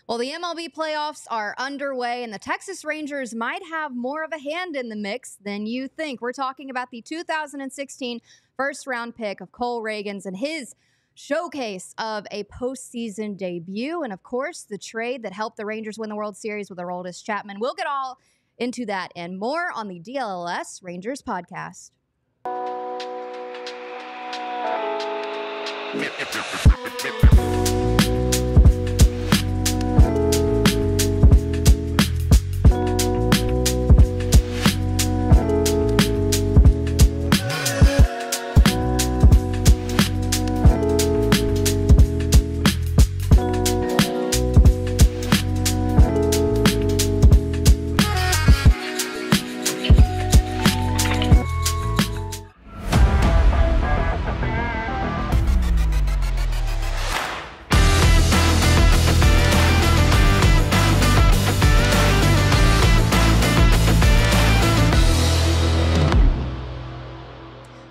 Well, the MLB playoffs are underway, and the Texas Rangers might have more of a hand in the mix than you think. We're talking about the 2016 first-round pick of Cole Ragans and his showcase of a postseason debut, and, of course, the trade that helped the Rangers win the World Series with Aroldis Chapman. We'll get all into that and more on the DLLS Rangers Podcast.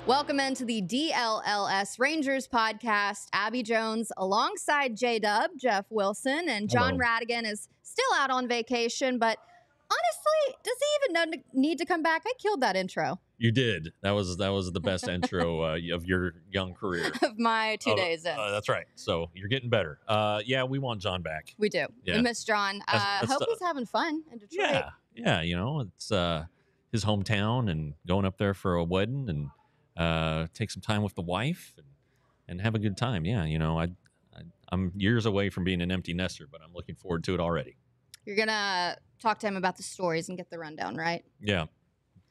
Welcome into the DLLS Rangers Podcast. Abby Jones alongside J-Dub, Jeff Wilson, and John Radigan is still out on vacation, but honestly, does he even need to come back? I killed that intro. You did. That was the best intro of your young career. Of my 2 days in. That's right. So you're getting better. Yeah, we want John back. We do. Yeah. We miss John. Hope he's having fun in Detroit. Yeah. You know, it's his hometown, and going up there for a wedding and take some time with the wife and have a good time. Yeah, you know, I'm years away from being an empty nester, but I'm looking forward to it already. You're going to talk to him about the stories and get the rundown, right? Yeah,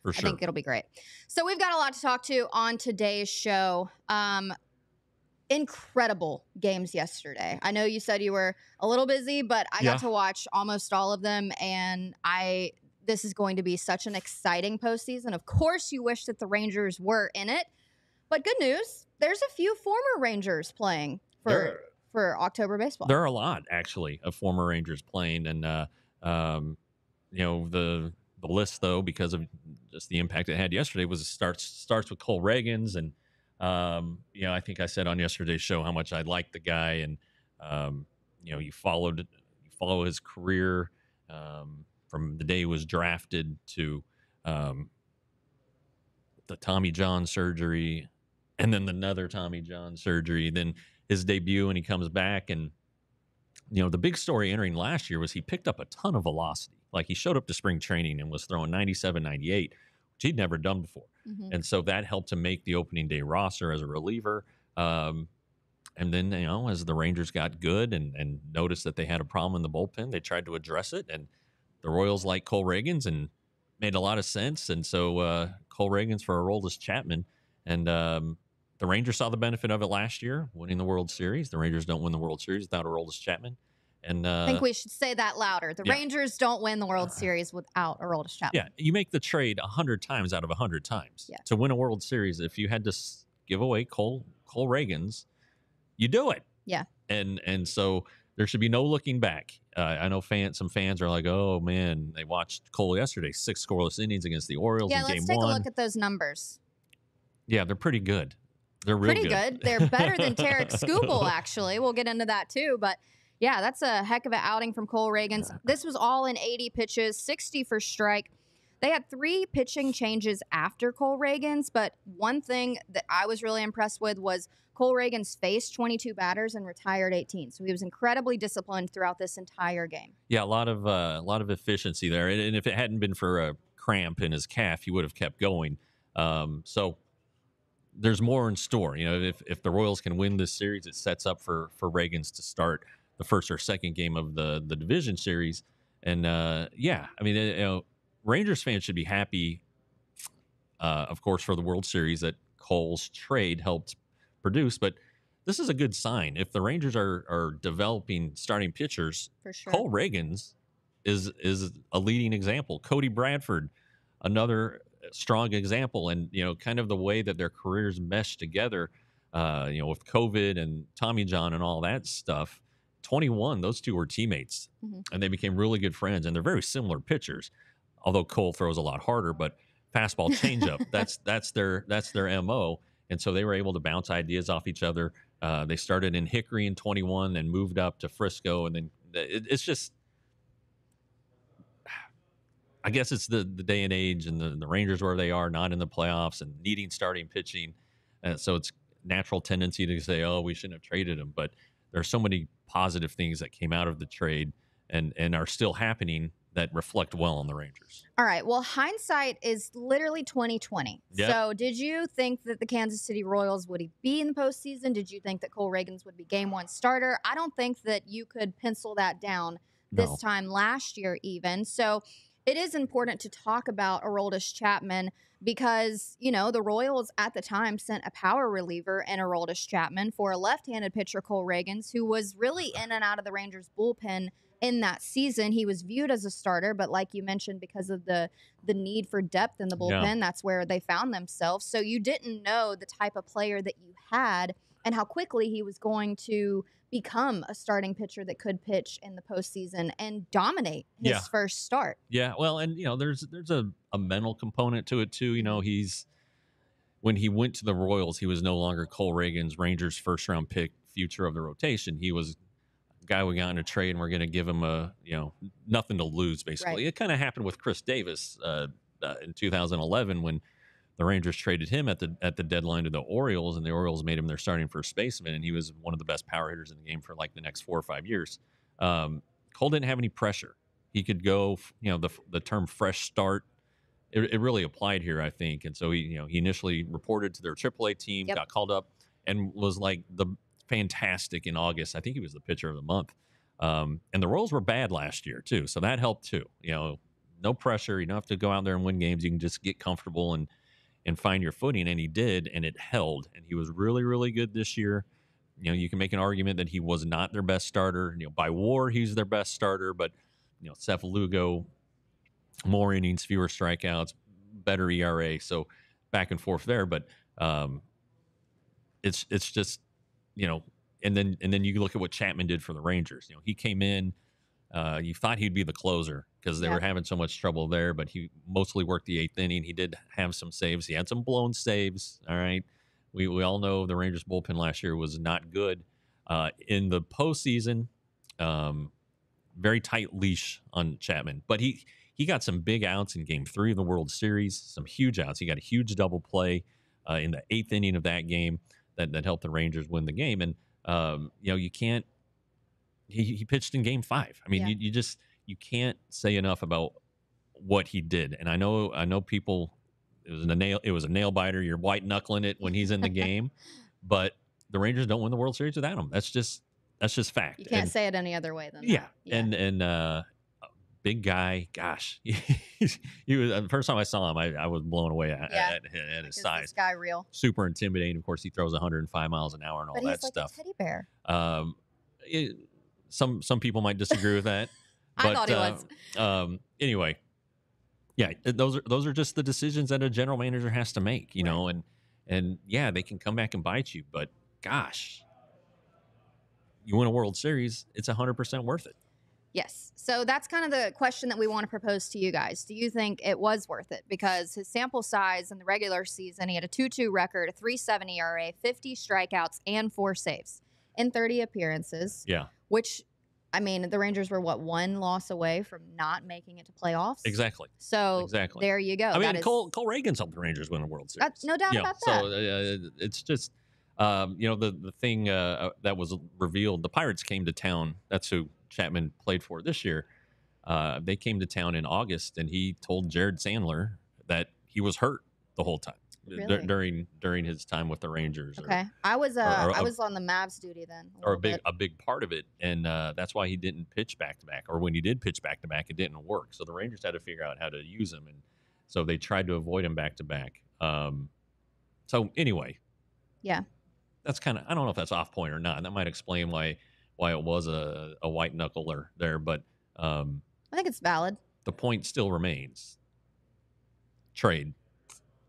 for sure. I think it'll be great. So we've got a lot to talk to on today's show. Incredible games yesterday. I know you said you were a little busy, but I got to watch almost all of them, and this is going to be such an exciting postseason. Of course, you wish that the Rangers were in it, but good news, there's a few former Rangers playing for October baseball. There are a lot, actually, of former Rangers playing, and you know, the list, though, because of just the impact it had yesterday, starts with Cole Ragans, and you know, I think I said on yesterday's show how much I liked the guy, and you know, you follow his career. From the day he was drafted to the Tommy John surgery, and then another Tommy John surgery, then his debut, and he comes back. And, you know, the big story entering last year was he picked up a ton of velocity. Like, he showed up to spring training and was throwing 97, 98, which he'd never done before. Mm-hmm. And so that helped him make the opening day roster as a reliever. And then, you know, as the Rangers got good and noticed that they had a problem in the bullpen, they tried to address it. And the Royals like Cole Ragans, and made a lot of sense. And so Cole Ragans for Aroldis Chapman. And the Rangers saw the benefit of it last year, winning the World Series. The Rangers don't win the World Series without Aroldis Chapman. And I think we should say that louder. The Rangers don't win the World Series without Aroldis Chapman. Yeah, you make the trade 100 times out of 100 times. Yeah. To win a World Series, if you had to give away Cole Ragans, you do it. Yeah. And so there should be no looking back. I know some fans are like, oh, man, they watched Cole yesterday, 6 scoreless innings against the Orioles in Game 1. Yeah, let's take a look at those numbers. Yeah, they're pretty good. They're real pretty good. They're better than Tarek Skubal, actually. We'll get into that, too. But, yeah, that's a heck of an outing from Cole Ragans. This was all in 80 pitches, 60 for strike. They had 3 pitching changes after Cole Ragans, but one thing that I was really impressed with was Cole Ragans faced 22 batters and retired 18. So he was incredibly disciplined throughout this entire game. Yeah, a lot of efficiency there. And if it hadn't been for a cramp in his calf, he would have kept going. So there's more in store. You know, if the Royals can win this series, it sets up for Ragans to start the first or second game of the division series. And yeah, I mean, you know, Rangers fans should be happy, of course, for the World Series that Cole's trade helped produce. But this is a good sign. If the Rangers are developing starting pitchers, for sure, Cole Ragans is a leading example. Cody Bradford, another strong example. And, you know, kind of the way that their careers mesh together, you know, with COVID and Tommy John and all that stuff. 21, those two were teammates, and they became really good friends. And they're very similar pitchers, although Cole throws a lot harder. But fastball changeup, that's their MO. And so they were able to bounce ideas off each other. They started in Hickory in 21 and moved up to Frisco, and then it's just, I guess it's the day and age and the Rangers where they are, not in the playoffs and needing starting pitching. So it's natural tendency to say, oh, we shouldn't have traded him. But there are so many positive things that came out of the trade and are still happening that reflect well on the Rangers. All right. Well, hindsight is literally 2020. Yep. So did you think that the Kansas City Royals would be in the postseason? Did you think that Cole Ragans would be game one starter? I don't think that you could pencil that down this time last year even. So it is important to talk about Aroldis Chapman because, you know, the Royals at the time sent a power reliever in Aroldis Chapman for a left-handed pitcher, Cole Ragans, who was really in and out of the Rangers bullpen in that season. He was viewed as a starter, but like you mentioned, because of the need for depth in the bullpen, that's where they found themselves. So you didn't know the type of player that you had and how quickly he was going to become a starting pitcher that could pitch in the postseason and dominate his first start. Yeah, well, and you know, there's a mental component to it too. You know, when he went to the Royals, he was no longer Cole Ragans, Rangers first round pick, future of the rotation. He was a guy we got in a trade, and we're going to give him nothing to lose. Basically, Right. It kind of happened with Chris Davis in 2011 when the Rangers traded him at the deadline to the Orioles, and the Orioles made him their starting first baseman, and he was one of the best power hitters in the game for like the next 4 or 5 years. Cole didn't have any pressure. He could go, the term fresh start, it really applied here, I think. And so he initially reported to their AAA team, got called up, and was like fantastic in August. I think he was the pitcher of the month. And the Royals were bad last year too, so that helped too. No pressure. You don't have to go out there and win games. You can just get comfortable and find your footing, and he did, and it held. And he was really, really good this year. You can make an argument that he was not their best starter. By WAR, he's their best starter, but Seth Lugo, more innings, fewer strikeouts, better ERA, so back and forth there. But it's just and then you look at what Chapman did for the Rangers. He came in. You thought he'd be the closer because they were having so much trouble there, but he mostly worked the 8th inning. He did have some saves. He had some blown saves. All right. We all know the Rangers bullpen last year was not good. In the postseason, very tight leash on Chapman, but he got some big outs in Game 3 of the World Series, some huge outs. He got a huge double play in the 8th inning of that game that helped the Rangers win the game. And, you can't, he pitched in Game 5. I mean, you can't say enough about what he did. And I know people, it was a nail biter. You're white knuckling it when he's in the game, but the Rangers don't win the World Series without him. That's just fact. You can't say it in any other way than that. Yeah. And big guy, gosh, he was, the first time I saw him, I was blown away at his size. This guy real. Super intimidating. Of course, he throws 105 miles an hour and all that stuff. But he's like a teddy bear. Some people might disagree with that. But, I thought he was. Anyway, yeah, those are just the decisions that a general manager has to make, know, and yeah, they can come back and bite you, but gosh, you win a World Series, it's 100% worth it. Yes. So that's kind of the question that we want to propose to you guys. Do you think it was worth it? Because his sample size in the regular season, he had a 2.2 record, a 3.7 ERA, 50 strikeouts, and 4 saves in 30 appearances. Yeah. Which, I mean, the Rangers were, one loss away from not making it to playoffs? Exactly. So there you go. I mean, Cole Ragans helped the Rangers win a World Series. No doubt about that. So it's just, the thing that was revealed, the Pirates came to town. That's who Chapman played for this year. They came to town in August, and he told Jared Sandler that he was hurt the whole time. Really? During his time with the Rangers. Okay. I was on the Mavs duty then. A big part of it, and that's why he didn't pitch back to back. Or when he did pitch back to back, it didn't work. So the Rangers had to figure out how to use him, and so they tried to avoid him back to back. So anyway, yeah, that's kind of, I don't know if that's off point or not. That might explain why it was a white knuckler there, but I think it's valid. The point still remains: trade,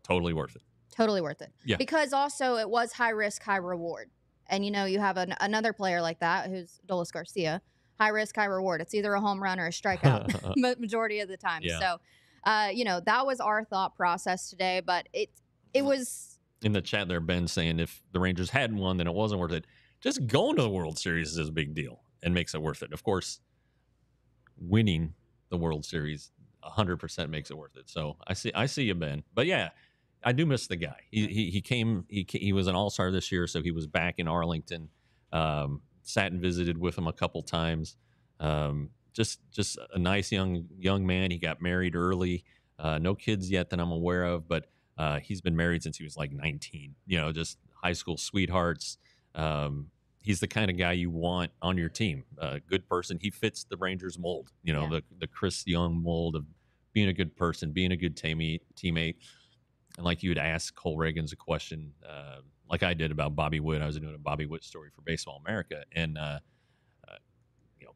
totally worth it. Totally worth it. Yeah. Because also it was high risk, high reward. And, you have another player like that who's Aroldis Garcia. High risk, high reward. It's either a home run or a strikeout majority of the time. Yeah. So, that was our thought process today. But it was... In the chat there, Ben saying if the Rangers hadn't won, then it wasn't worth it. Just going to the World Series is a big deal and makes it worth it. Of course, winning the World Series 100% makes it worth it. So I see you, Ben. But yeah, I do miss the guy. He was an all-star this year, so he was back in Arlington. Sat and visited with him a couple times. Just a nice young man. He got married early. No kids yet that I'm aware of, but he's been married since he was like 19. Just high school sweethearts. He's the kind of guy you want on your team. Good person. He fits the Rangers mold. The Chris Young mold of being a good person, being a good teammate. And like you would ask Cole Ragans a question, like I did about Bobby Witt. I was doing a Bobby Witt story for Baseball America, and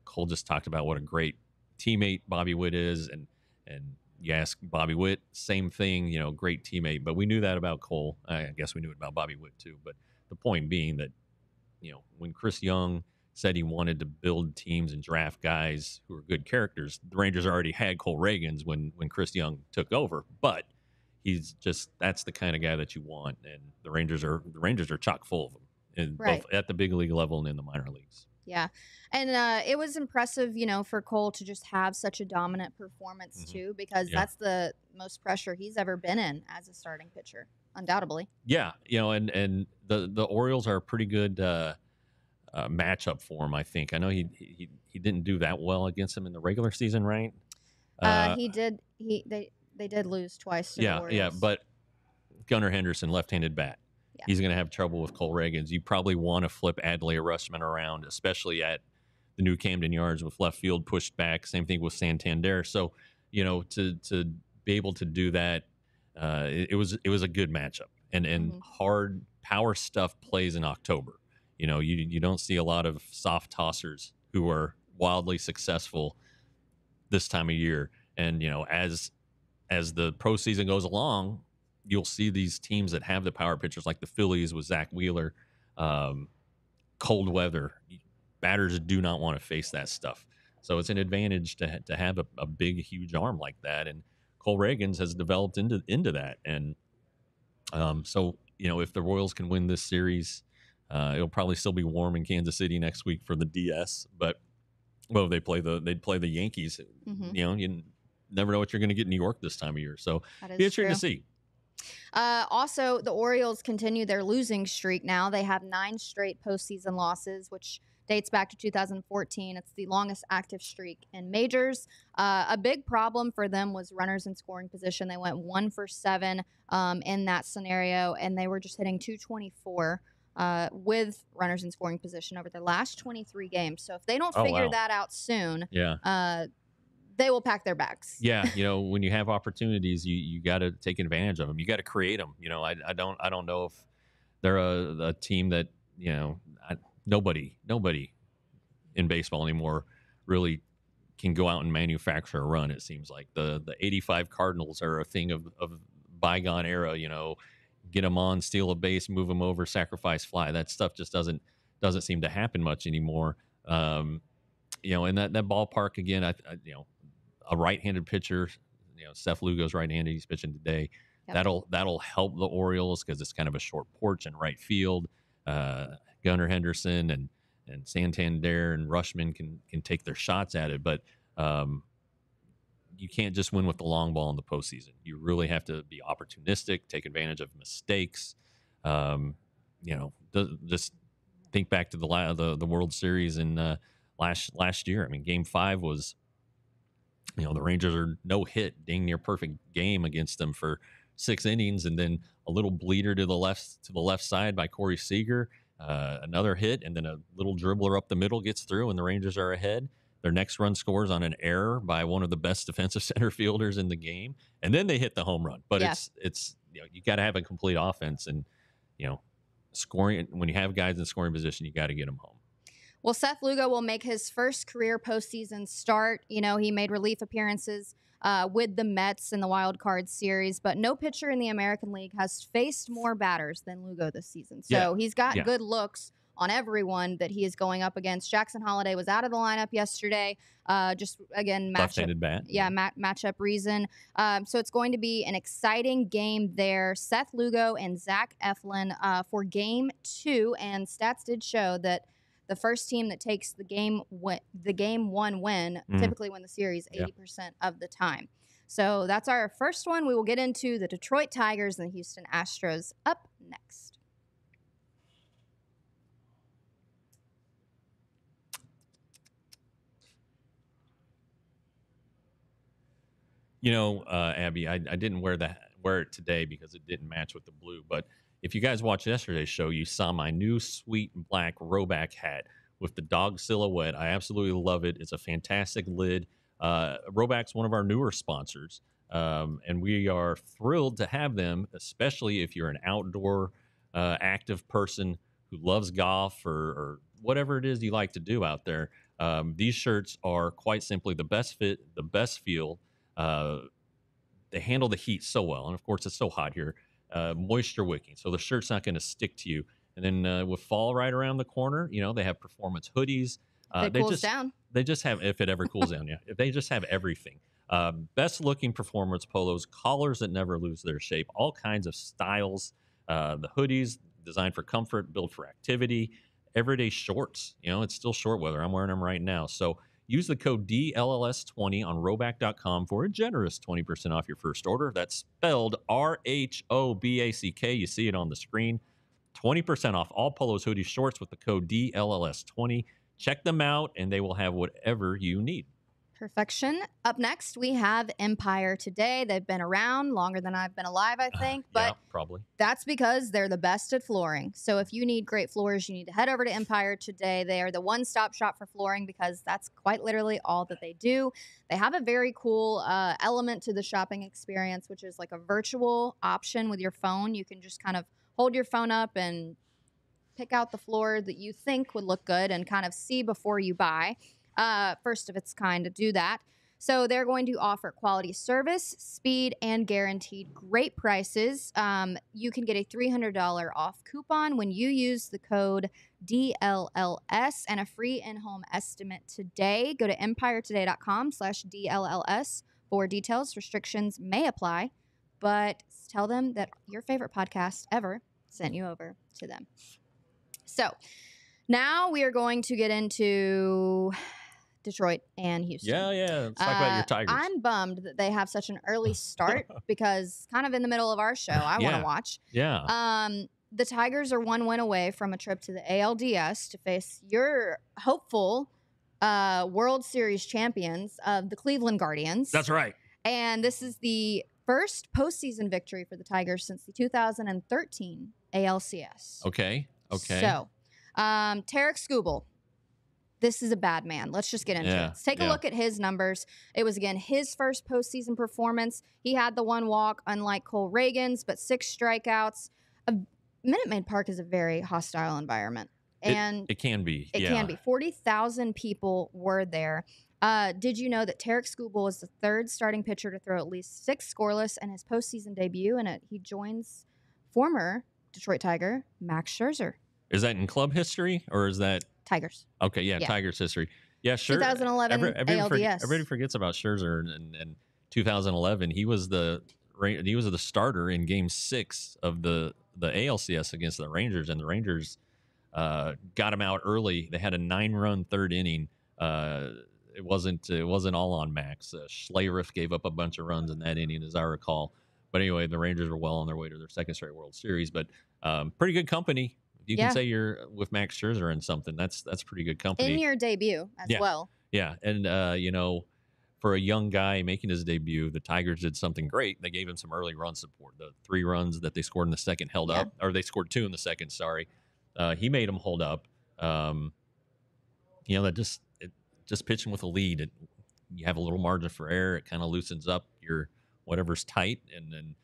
Cole just talked about what a great teammate Bobby Witt is, and you ask Bobby Witt, same thing. Great teammate. But we knew that about Cole. I guess we knew it about Bobby Witt too. But the point being that when Chris Young said he wanted to build teams and draft guys who are good characters, the Rangers already had Cole Ragans when Chris Young took over, but that's the kind of guy that you want, and the Rangers are chock full of them, both at the big league level and in the minor leagues. Yeah, and it was impressive, for Cole to just have such a dominant performance too, because that's the most pressure he's ever been in as a starting pitcher, undoubtedly. Yeah, and the Orioles are a pretty good matchup for him. I think. I know he didn't do that well against him in the regular season, right? He did. They did lose twice to the Orioles. Yeah, but Gunnar Henderson, left-handed bat. Yeah. He's going to have trouble with Cole Ragans. You probably want to flip Adley Rutschman around, especially at the new Camden Yards with left field pushed back. Same thing with Santander. So, to be able to do that, it was a good matchup. And hard power stuff plays in October. You don't see a lot of soft tossers who are wildly successful this time of year. And, as the pro season goes along, you'll see these teams that have the power pitchers like the Phillies with Zach Wheeler, cold weather. Batters do not want to face that stuff. So it's an advantage to have a big, huge arm like that. And Cole Ragans has developed into that. And so, if the Royals can win this series, it'll probably still be warm in Kansas City next week for the DS. But, they'd play the Yankees. You never know what you're going to get in New York this time of year. So be interesting to see. Also, the Orioles continue their losing streak now. They have 9 straight postseason losses, which dates back to 2014. It's the longest active streak in majors. A big problem for them was runners in scoring position. They went 1 for 7 in that scenario, and they were just hitting .224 with runners in scoring position over their last 23 games. So if they don't figure that out soon, they will pack their bags. Yeah, when you have opportunities, you got to take advantage of them. You got to create them. I don't know if they're a team that nobody in baseball anymore really can go out and manufacture a run. It seems like the 85 Cardinals are a thing of bygone era. Get them on, steal a base, move them over, sacrifice fly. That stuff just doesn't seem to happen much anymore. In that ballpark again, a right-handed pitcher, Seth Lugo's right-handed. He's pitching today. Yep. That'll help the Orioles because it's kind of a short porch in right field. Gunnar Henderson and Santander and Rutschman can take their shots at it, but you can't just win with the long ball in the postseason. You really have to be opportunistic, take advantage of mistakes. Just think back to the World Series in last year. I mean, Game 5 was. The Rangers are no hit, dang near perfect game against them for 6 innings, and then a little bleeder to the left side by Corey Seager, another hit, and then a little dribbler up the middle gets through, and the Rangers are ahead. Their next run scores on an error by one of the best defensive center fielders in the game, and then they hit the home run. But it's you got to have a complete offense, and scoring when you have guys in scoring position, you got to get them home. Well, Seth Lugo will make his first career postseason start. He made relief appearances with the Mets in the wild card series, but no pitcher in the American League has faced more batters than Lugo this season. So he's got good looks on everyone that he is going up against. Jackson Holliday was out of the lineup yesterday. Just again, left-handed bat. Yeah, matchup reason. So it's going to be an exciting game there. Seth Lugo and Zach Eflin for Game 2, and stats did show that the first team that takes the game one win typically win the series 80% of the time. So that's our first one. We will get into the Detroit Tigers and the Houston Astros up next. Abby, I didn't wear it today because it didn't match with the blue. But if you guys watched yesterday's show, you saw my new sweet black Roback hat with the dog silhouette. I absolutely love it. It's a fantastic lid. Roback's one of our newer sponsors, and we are thrilled to have them, especially if you're an outdoor active person who loves golf or whatever it is you like to do out there. These shirts are quite simply the best fit, the best feel. They handle the heat so well, and of course it's so hot here, moisture wicking, so the shirt's not going to stick to you. And then with fall right around the corner, they have performance hoodies. It cools down. They just have, if it ever cools down, if they just have everything. Best looking performance polos, collars that never lose their shape, all kinds of styles. The hoodies designed for comfort, built for activity, everyday shorts. It's still short weather. I'm wearing them right now. So use the code DLLS20 on Roback.com for a generous 20% off your first order. That's spelled RHOBACK. You see it on the screen. 20% off all polos, hoodies, shorts with the code DLLS20. Check them out, and they will have whatever you need. Perfection. Up next, we have Empire Today. They've been around longer than I've been alive, I think. But probably. That's because they're the best at flooring. So if you need great floors, you need to head over to Empire Today. They are the one-stop shop for flooring because that's quite literally all that they do. They have a very cool element to the shopping experience, which is like a virtual option with your phone. You can just kind of hold your phone up and pick out the floor that you think would look good and kind of see before you buy. First of its kind to do that. So they're going to offer quality service, speed, and guaranteed great prices. You can get a $300 off coupon when you use the code DLLS and a free in-home estimate today. Go to empiretoday.com/DLLS for details. Restrictions may apply, but tell them that your favorite podcast ever sent you over to them. So now we are going to get into Detroit and Houston. Yeah. Let's talk about your Tigers. I'm bummed that they have such an early start because kind of in the middle of our show, I want to watch. Yeah. The Tigers are one win away from a trip to the ALDS to face your hopeful World Series champions of the Cleveland Guardians. That's right. And this is the first postseason victory for the Tigers since the 2013 ALCS. Okay. So, Tarek Skubal. This is a bad man. Let's just get into it. Let's take a look at his numbers. It was, again, his first postseason performance. He had the one walk, unlike Cole Ragans, but 6 strikeouts. Minute Maid Park is a very hostile environment. And it can be. It can be. 40,000 people were there. Did you know that Tarek Skubal is the 3rd starting pitcher to throw at least 6 scoreless in his postseason debut? And he joins former Detroit Tiger Max Scherzer. Is that in club history or is that Tigers? Okay, yeah. Tigers history. Yeah, sure. 2011 ALDS. Everybody forgets about Scherzer in 2011. He was the starter in Game 6 of the ALCS against the Rangers, and the Rangers got him out early. They had a 9-run 3rd inning. It wasn't all on Max. Schlereth gave up a bunch of runs in that inning, as I recall. But anyway, the Rangers were well on their way to their 2nd straight World Series. But pretty good company. You can say you're with Max Scherzer and something. That's pretty good company. In your debut as well. Yeah. And, for a young guy making his debut, the Tigers did something great. They gave him some early run support. The 3 runs that they scored in the second held up, or they scored 2 in the second, sorry. He made them hold up. That just pitching with a lead, you have a little margin for error. It kind of loosens up your whatever's tight and then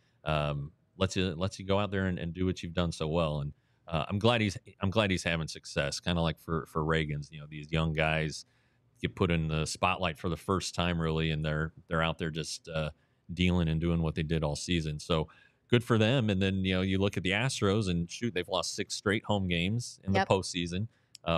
lets you go out there and do what you've done so well. And I'm glad he's having success, kind of like for Ragans. These young guys get put in the spotlight for the first time, really, and they're out there just dealing and doing what they did all season. So good for them. And then you look at the Astros, and shoot, they've lost 6 straight home games in the postseason.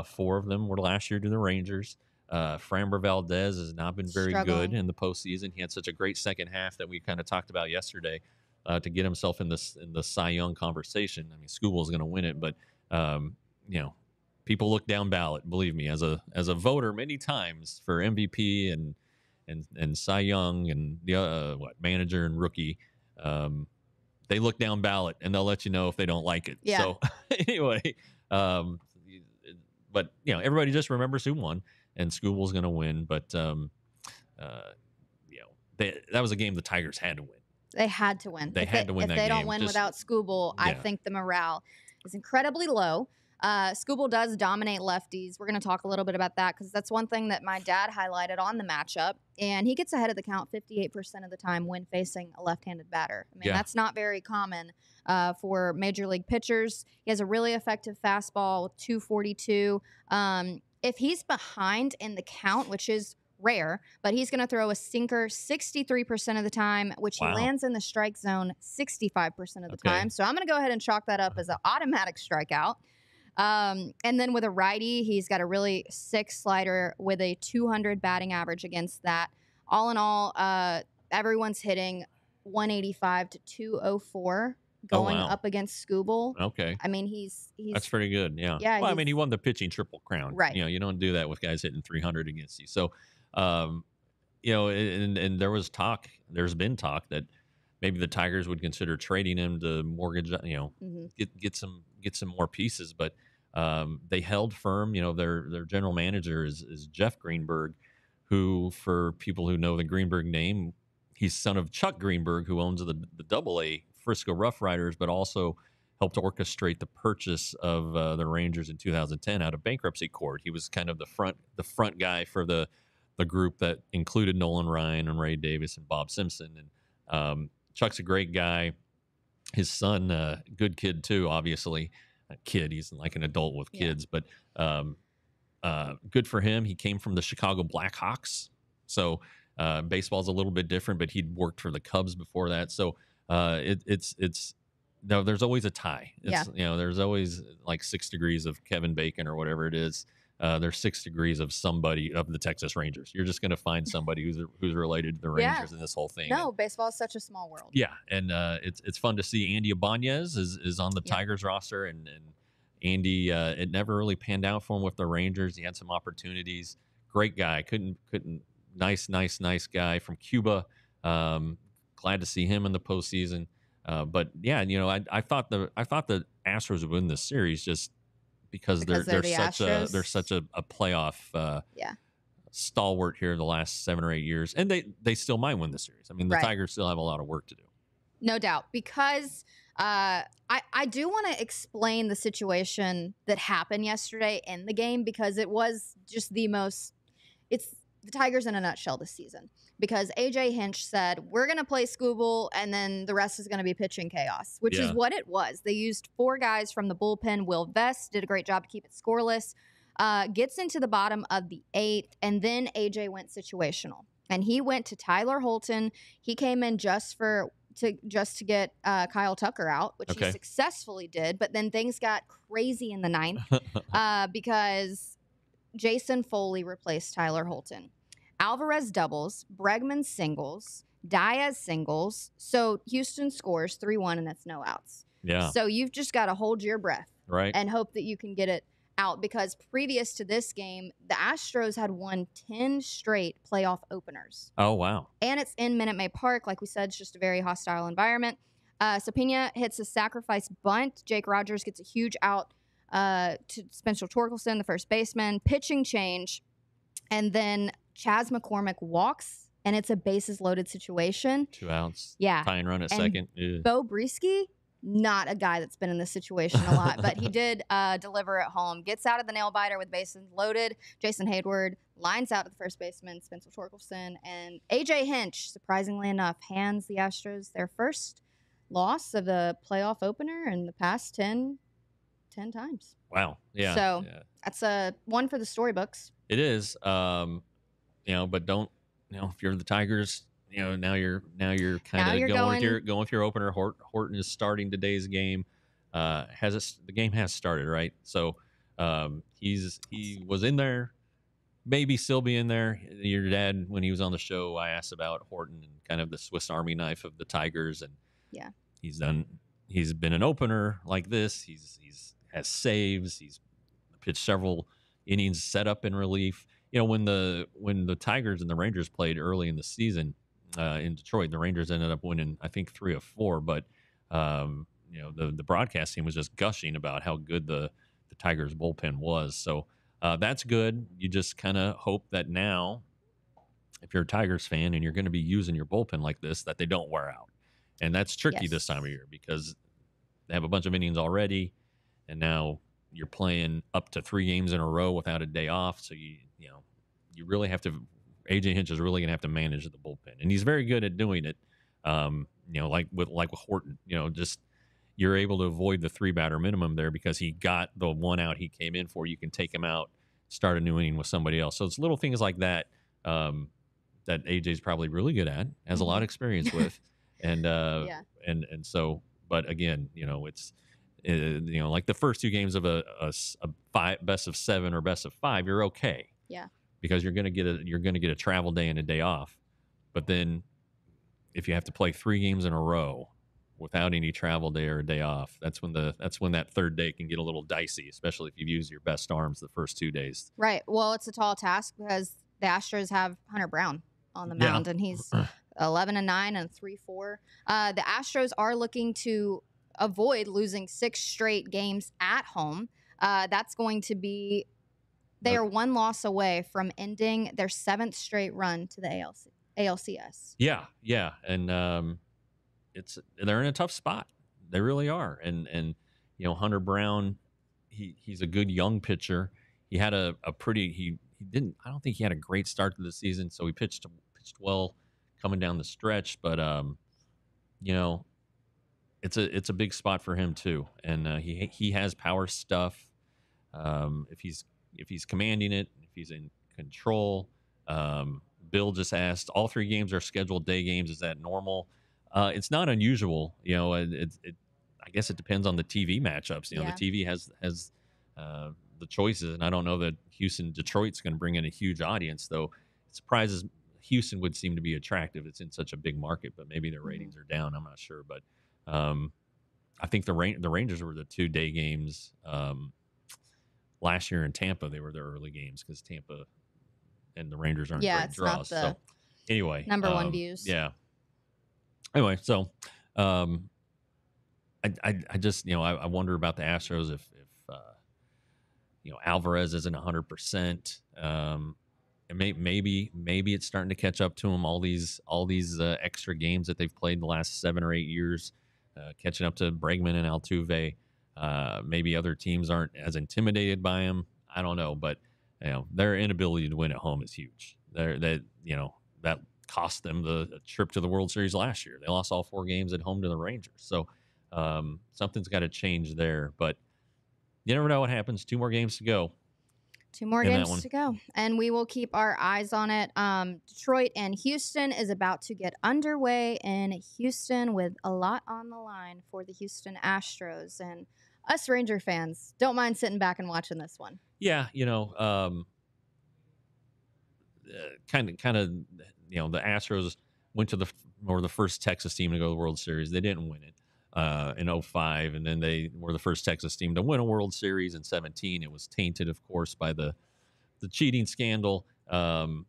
4 of them were last year to the Rangers. Framber Valdez has not been very good in the postseason. He had such a great second half that we kind of talked about yesterday. To get himself in the Cy Young conversation. I mean, Skubal is going to win it, but people look down ballot. Believe me, as a voter, many times for MVP and Cy Young and the manager and rookie, they look down ballot and they'll let you know if they don't like it. Yeah. So anyway, but everybody just remembers who won, and Scooble's going to win. But that was a game the Tigers had to win. They had to win. They had to win that game. If they don't win without Scooble, I think the morale is incredibly low. Scooble does dominate lefties. We're going to talk a little bit about that because that's one thing that my dad highlighted on the matchup. And he gets ahead of the count 58% of the time when facing a left-handed batter. I mean, that's not very common for major league pitchers. He has a really effective fastball with 242. If he's behind in the count, which is rare, but he's going to throw a sinker 63% of the time, which he lands in the strike zone 65% of the time. So I'm going to go ahead and chalk that up as an automatic strikeout. And then with a righty, he's got a really sick slider with a 200 batting average against that. All in all, everyone's hitting 185 to 204 going up against Scooble. Okay. I mean, he's that's pretty good. Yeah. Well, I mean, he won the pitching triple crown. Right. You don't do that with guys hitting 300 against you. So, and there's been talk that maybe the Tigers would consider trading him to mortgage, get some more pieces, but they held firm. Their general manager is Jeff Greenberg, who, for people who know the Greenberg name, he's son of Chuck Greenberg, who owns the Double-A Frisco Rough Riders, but also helped orchestrate the purchase of the Rangers in 2010 out of bankruptcy court. He was kind of the front guy for the group that included Nolan Ryan and Ray Davis and Bob Simpson. And Chuck's a great guy. His son, good kid too, obviously. A kid, he's like an adult with kids, but good for him. He came from the Chicago Blackhawks, so baseball's a little bit different, but he'd worked for the Cubs before that. So there's always a tie. There's always like 6 degrees of Kevin Bacon or whatever it is. There's 6 degrees of somebody of the Texas Rangers. You're just going to find somebody who's related to the Rangers in this whole thing. No, baseball is such a small world. Yeah, and it's fun to see. Andy Ibanez is on the Tigers roster, and Andy, it never really panned out for him with the Rangers. He had some opportunities. Great guy. Couldn't nice guy from Cuba. Glad to see him in the postseason. But yeah, I thought the Astros would win this series just because they're such a playoff stalwart here the last 7 or 8 years, and they still might win the series. I mean, the Tigers still have a lot of work to do. No doubt, because I do want to explain the situation that happened yesterday in the game, because it was just it's the Tigers in a nutshell this season. Because A.J. Hinch said, we're going to play Scooble, and then the rest is going to be pitching chaos, which is what it was. They used 4 guys from the bullpen. Will Vest did a great job to keep it scoreless. Gets into the bottom of the 8th, and then A.J. went situational. And he went to Tyler Holton. He came in just to get Kyle Tucker out, which he successfully did. But then things got crazy in the 9th because Jason Foley replaced Tyler Holton. Alvarez doubles, Bregman singles, Diaz singles. So Houston scores 3-1, and that's no outs. Yeah. So you've just got to hold your breath, right, and hope that you can get it out, because previous to this game, the Astros had won 10 straight playoff openers. Oh, wow. And it's in Minute Maid Park. Like we said, it's just a very hostile environment. Sapina hits a sacrifice bunt. Jake Rogers gets a huge out to Spencer Torkelson, the first baseman. Pitching change. And then Chas McCormick walks, and it's a bases-loaded situation. 2 outs. Yeah. Tie and run at second. Bo Brisky, not a guy that's been in this situation a lot, but he did deliver at home. Gets out of the nail-biter with bases loaded. Jason Hayward lines out to the first baseman, Spencer Torkelson. And A.J. Hinch, surprisingly enough, hands the Astros their first loss of the playoff opener in the past 10 times. Wow. Yeah. So that's a one for the storybooks. It is. But don't, if you're the Tigers, now you're kind of going with your opener. Horton is starting today's game. The game has started, right? So he was in there, maybe still be in there. Your dad, when he was on the show, I asked about Horton and kind of the Swiss Army knife of the Tigers, and he's been an opener like this. He's has saves. He's pitched several innings set up in relief. You know, when the Tigers and the Rangers played early in the season in Detroit, the Rangers ended up winning, I think, 3 of 4. But you know, the broadcast team was just gushing about how good the Tigers bullpen was. So that's good. You just kind of hope that now, if you're a Tigers fan and you're going to be using your bullpen like this, that they don't wear out. And that's tricky this time of year because they have a bunch of innings already, and now you're playing up to 3 games in a row without a day off. So you really have to. AJ Hinch is really going to have to manage the bullpen, and he's very good at doing it. You know, like with Horton, you know, just you're able to avoid the 3-batter minimum there because he got the 1 out he came in for. You can take him out, start a new inning with somebody else. So it's little things like that that AJ's probably really good at, has a lot of experience with, and so. But again, you know, it's you know, like the first 2 games of a best of 7 or best of 5, you're okay. Yeah. Because you're gonna get a travel day and a day off. But then if you have to play 3 games in a row without any travel day or a day off, that's when that 3rd day can get a little dicey, especially if you've used your best arms the first 2 days. Right. Well, it's a tall task because the Astros have Hunter Brown on the mound, and he's 11-9 and 3-4. The Astros are looking to avoid losing 6 straight games at home. That's going to be they are 1 loss away from ending their 7th straight run to the ALCS. Yeah, and they're in a tough spot. They really are. And you know, Hunter Brown, he's a good young pitcher. He had a pretty he didn't I don't think he had a great start to the season, so he pitched well coming down the stretch, but you know, it's a big spot for him too, and he has power stuff. If he's commanding it, if he's in control. Bill just asked, all 3 games are scheduled day games. Is that normal? It's not unusual. You know, I guess it depends on the TV matchups. You know, the TV has the choices, and I don't know that Detroit's going to bring in a huge audience, though. It surprises Houston would seem to be attractive. It's in such a big market, but maybe their ratings are down. I'm not sure, but I think the Rangers were the 2-day games last year in Tampa. They were their early games because Tampa and the Rangers aren't great draws. So anyway, number 1 views. Yeah. Anyway, so I just, you know, I wonder about the Astros if you know, Alvarez isn't 100%. And maybe it's starting to catch up to them. All these extra games that they've played the last 7 or 8 years, catching up to Bregman and Altuve. Maybe other teams aren't as intimidated by them. I don't know, but you know, their inability to win at home is huge. That cost them the trip to the World Series last year. They lost all 4 games at home to the Rangers. So something's got to change there. But you never know what happens. 2 more games to go. 2 more games to go, and we will keep our eyes on it. Detroit and Houston is about to get underway in Houston with a lot on the line for the Houston Astros, and us Ranger fans don't mind sitting back and watching this one. Yeah, you know, kind of, you know, the Astros went to the first Texas team to go to the World Series. They didn't win it in 2005, and then they were the first Texas team to win a World Series in 2017. It was tainted, of course, by the cheating scandal. But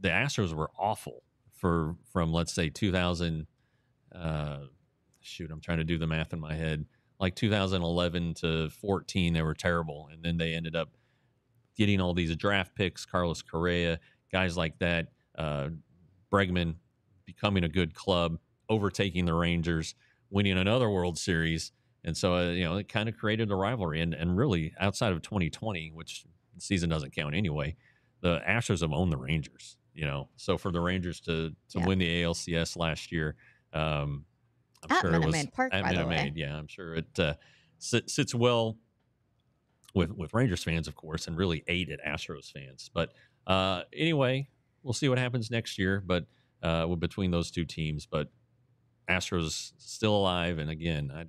the Astros were awful from let's say 2000. I'm trying to do the math in my head. Like 2011 to 14, they were terrible, and then they ended up getting all these draft picks, Carlos Correa, guys like that, Bregman becoming a good club, overtaking the Rangers, winning another World Series. And so, you know, it kind of created a rivalry. And really, outside of 2020, which the season doesn't count anyway, the Astros have owned the Rangers, you know. So for the Rangers to win the ALCS last year, I'm sure it was at Minute Maid. Yeah, I'm sure it sits well with Rangers fans, of course, and really ate at Astros fans. But anyway, we'll see what happens next year. But between those 2 teams, but Astros still alive, and again, I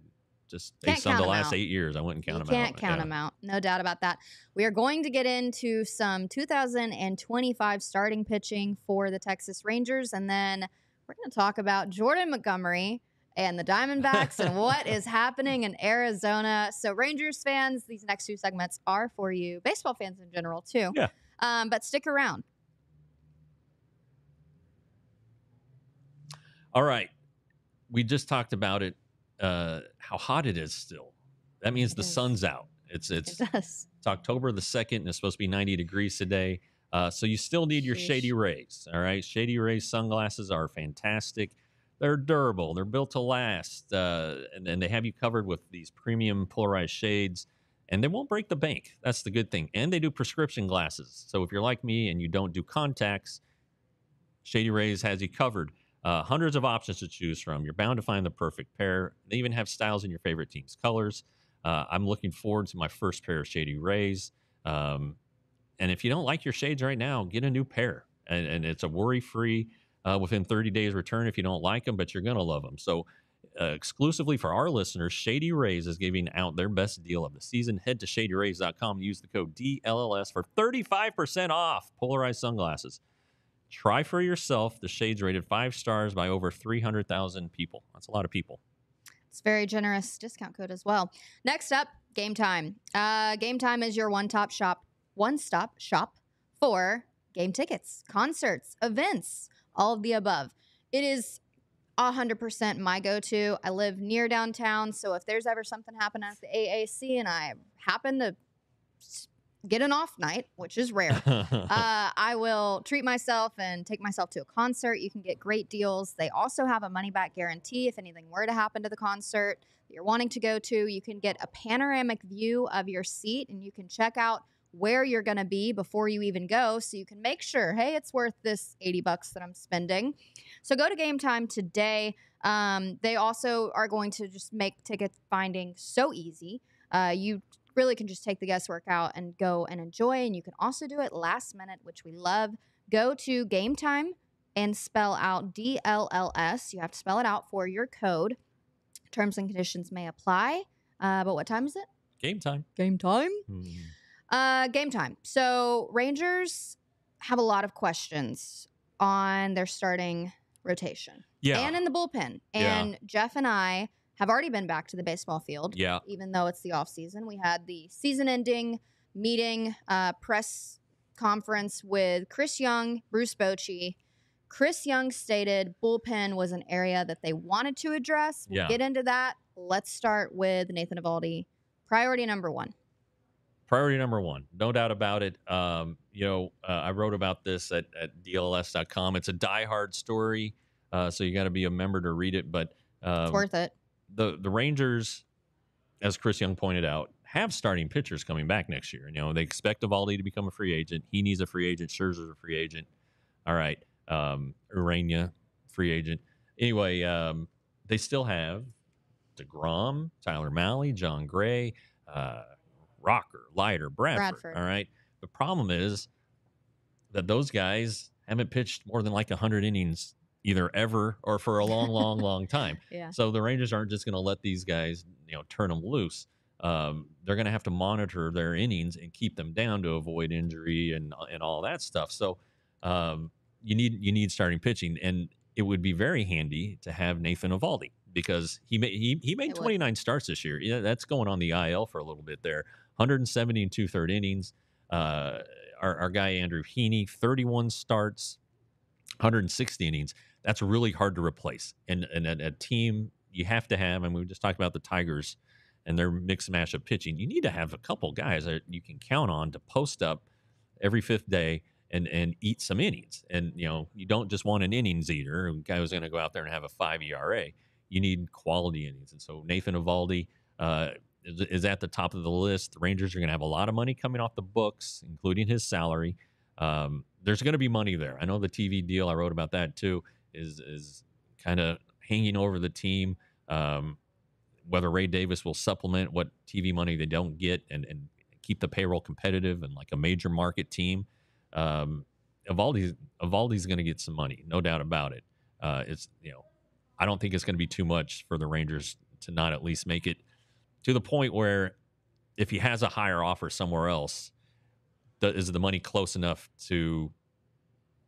just based on the last 8 years, I wouldn't count them out. You can't count them out, no doubt about that. We are going to get into some 2025 starting pitching for the Texas Rangers, and then we're going to talk about Jordan Montgomery and the Diamondbacks and what is happening in Arizona. So Rangers fans, these next two segments are for you. Baseball fans in general, too. Yeah. But stick around. All right. We just talked about it, how hot it is still. That means the sun's out. It does. It's October the 2nd, and it's supposed to be 90 degrees today. So you still need your Shady Rays. All right. Shady Rays sunglasses are fantastic. They're durable. They're built to last. And they have you covered with these premium polarized shades, and they won't break the bank. That's the good thing. And they do prescription glasses. So if you're like me and you don't do contacts, Shady Rays has you covered. Hundreds of options to choose from. You're bound to find the perfect pair. They even have styles in your favorite team's colors. I'm looking forward to my first pair of Shady Rays. And if you don't like your shades right now, get a new pair. And it's a worry-free, within 30 days return if you don't like them, but you're going to love them. So exclusively for our listeners, Shady Rays is giving out their best deal of the season. Head to shadyrays.com and use the code DLLS for 35% off polarized sunglasses. Try for yourself. The shades rated 5 stars by over 300,000 people. That's a lot of people. It's a very generous discount code as well. Next up, Game Time. Game Time is your one-stop shop for game tickets, concerts, events, all of the above. It is 100% my go-to. I live near downtown, so if there's ever something happening at the AAC and I happen to get an off night, which is rare, I will treat myself and take myself to a concert. You can get great deals. They also have a money-back guarantee. If anything were to happen to the concert that you're wanting to go to, you can get a panoramic view of your seat, and you can check out where you're going to be before you even go, so you can make sure, hey, it's worth this $80 that I'm spending. So go to Game Time today. They also are going to just make ticket finding so easy. You really can just take the guesswork out and go and enjoy. And you can also do it last minute, which we love. Go to Game Time and spell out DLLS. You have to spell it out for your code. Terms and conditions may apply. But what time is it? Game time. Game time? Game time. So Rangers have a lot of questions on their starting rotation. Yeah. And in the bullpen. And Jeff and I have already been back to the baseball field. Yeah. Even though it's the off season. We had the season-ending meeting, press conference with Chris Young, Bruce Bochy. Chris Young stated bullpen was an area that they wanted to address. We'll get into that. Let's start with Nathan Eovaldi. Priority number one. Priority number one. No doubt about it. I wrote about this at DLLS.com. It's a diehard story, so you got to be a member to read it. But it's worth it. The Rangers, as Chris Young pointed out, have starting pitchers coming back next year. They expect Eovaldi to become a free agent. He needs a free agent. Scherzer's a free agent. All right. Urania, free agent. Anyway, they still have DeGrom, Tyler Mahle, John Gray, Rocker, Leiter, Bradford. All right. The problem is that those guys haven't pitched more than like 100 innings either ever or for a long, long, long time. Yeah. So the Rangers aren't just going to let these guys, turn them loose. They're going to have to monitor their innings and keep them down to avoid injury and all that stuff. So you need starting pitching, and it would be very handy to have Nathan Eovaldi because he made 29 starts this year. Yeah, that's going on the IL for a little bit there. 170 and 2/3 innings. Our guy Andrew Heaney, 31 starts, 160 innings. That's really hard to replace. And a team you have to have, and we just talked about the Tigers and their mix mash of pitching. You need to have a couple guys that you can count on to post up every fifth day and eat some innings. And you don't just want an innings eater, a guy who's going to go out there and have a 5 ERA. You need quality innings. And so Nathan Eovaldi is at the top of the list. The Rangers are going to have a lot of money coming off the books, including his salary. There's going to be money there. I know the TV deal, I wrote about that too, is kind of hanging over the team. Whether Ray Davis will supplement what TV money they don't get and keep the payroll competitive and like a major market team. Eovaldi's going to get some money, no doubt about it. I don't think it's going to be too much for the Rangers to not at least make it to the point where if he has a higher offer somewhere else, is the money close enough to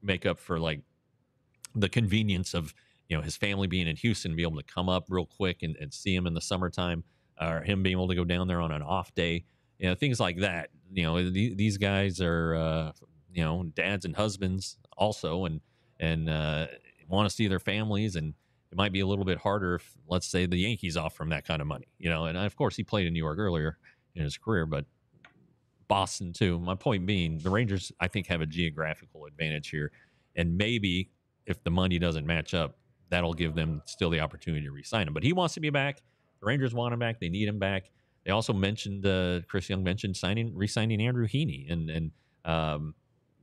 make up for like the convenience of his family being in Houston, be able to come up real quick and see him in the summertime, or him being able to go down there on an off day, things like that. These guys are, dads and husbands also, and want to see their families, and it might be a little bit harder if, let's say, the Yankees offer him that kind of money, and of course he played in New York earlier in his career, but Boston too. My point being, the Rangers, I think, have a geographical advantage here, and maybe if the money doesn't match up, that'll give them still the opportunity to re-sign him. But he wants to be back. The Rangers want him back. They need him back. They also mentioned, Chris Young mentioned re-signing Andrew Heaney, and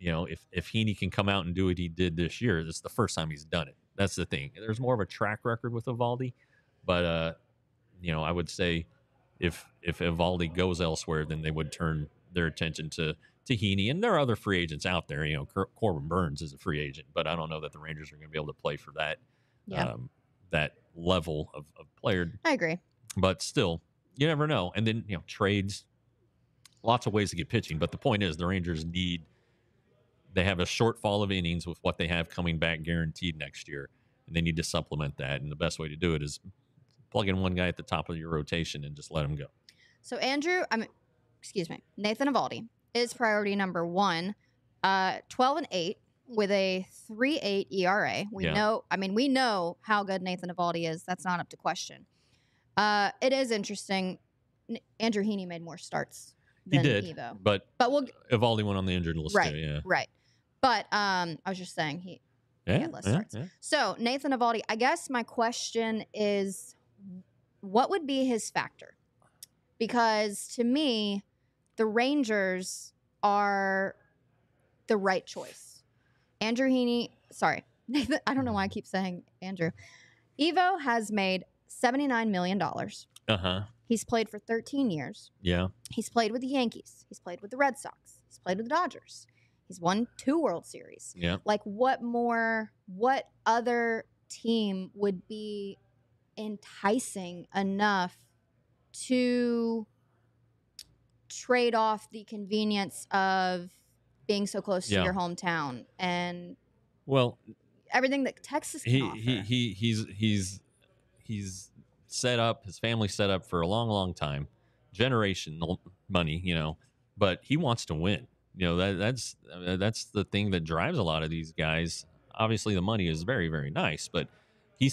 if Heaney can come out and do what he did this year, this is the first time he's done it. That's the thing. There's more of a track record with Eovaldi, but I would say if Eovaldi goes elsewhere, then they would turn their attention to Heaney, and there are other free agents out there. Corbin Burns is a free agent, but I don't know that the Rangers are going to be able to play for that that level of player. I agree, but still, you never know. And then trades, lots of ways to get pitching. But the point is, the Rangers they have a shortfall of innings with what they have coming back guaranteed next year, and they need to supplement that. And the best way to do it is plug in one guy at the top of your rotation and just let him go. So Nathan Eovaldi is priority number 1, 12-8 with a 3.8 ERA. We know how good Nathan Eovaldi is. That's not up to question. It is interesting. Andrew Heaney made more starts than Evo. But Eovaldi went on the injured list too. Yeah. Right. But I was just saying he had less starts. Yeah. So Nathan Eovaldi, I guess my question is, what would be his factor? Because to me, the Rangers are the right choice. Andrew Heaney, sorry, Nathan, I don't know why I keep saying Andrew. Evo has made $79 million. He's played for 13 years. Yeah. He's played with the Yankees. He's played with the Red Sox. He's played with the Dodgers. He's won 2 World Series. Yeah. Like, what other team would be enticing enough to trade off the convenience of being so close to your hometown and everything that Texas can offer? He's set up, his family set up for a long time, generational money, but he wants to win. That's the thing that drives a lot of these guys. Obviously the money is very, very nice, but he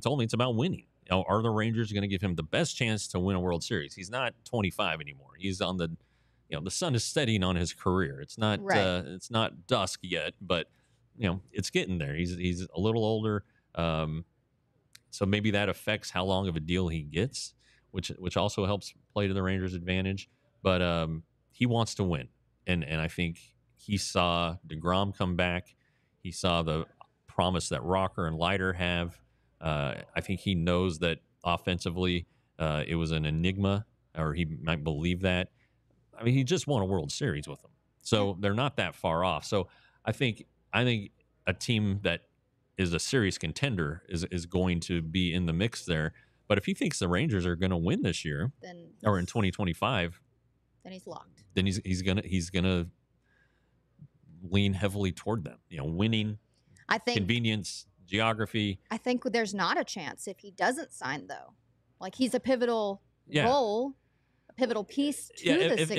told me it's about winning. Are the Rangers going to give him the best chance to win a World Series? He's not 25 anymore. He's on the sun is setting on his career. It's not it's not dusk yet, but it's getting there. He's a little older. So maybe that affects how long of a deal he gets, which also helps play to the Rangers' advantage. But he wants to win, and I think he saw DeGrom come back. He saw the promise that Rocker and Leiter have. I think he knows that offensively it was an enigma, or he might believe that. I mean, he just won a World Series with them, so they're not that far off. So I think a team that is a serious contender is going to be in the mix there. But if he thinks the Rangers are going to win this year, or in 2025, then he's locked. Then he's gonna lean heavily toward them. Winning, I think, convenience, geography. I think there's not a chance if he doesn't sign, though. Like, he's a pivotal role, a pivotal piece to the success.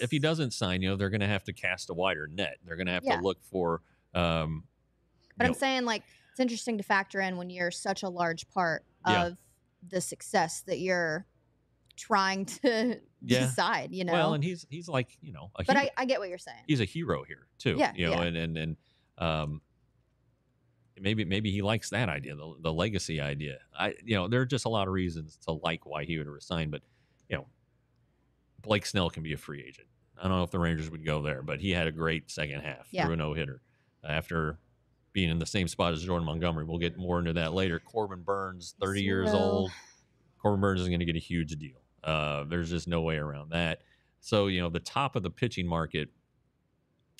If he doesn't sign, they're going to have to cast a wider net. They're going to have to look for. But I'm saying, like, it's interesting to factor in when you're such a large part of the success that you're trying to decide. Well, and he's like a but hero. I get what you're saying. He's a hero here too. And maybe he likes that idea, the legacy idea. There are just a lot of reasons to like why he would resign, but Blake Snell can be a free agent. I don't know if the Rangers would go there, but he had a great second half through a no-hitter after being in the same spot as Jordan Montgomery. We'll get more into that later. Corbin Burns, 30 years old. Corbin Burns is going to get a huge deal. There's just no way around that. So, the top of the pitching market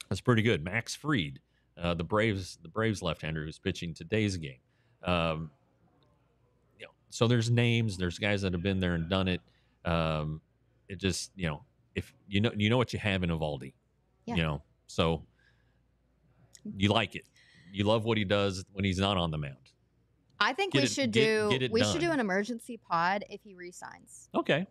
is pretty good. Max Fried, the Braves left-hander who's pitching today's game. So there's names, there's guys that have been there and done it. It just, if you know what you have in Eovaldi, so you like it. You love what he does when he's not on the mound. I think we should do done. an emergency pod if he resigns. Okay.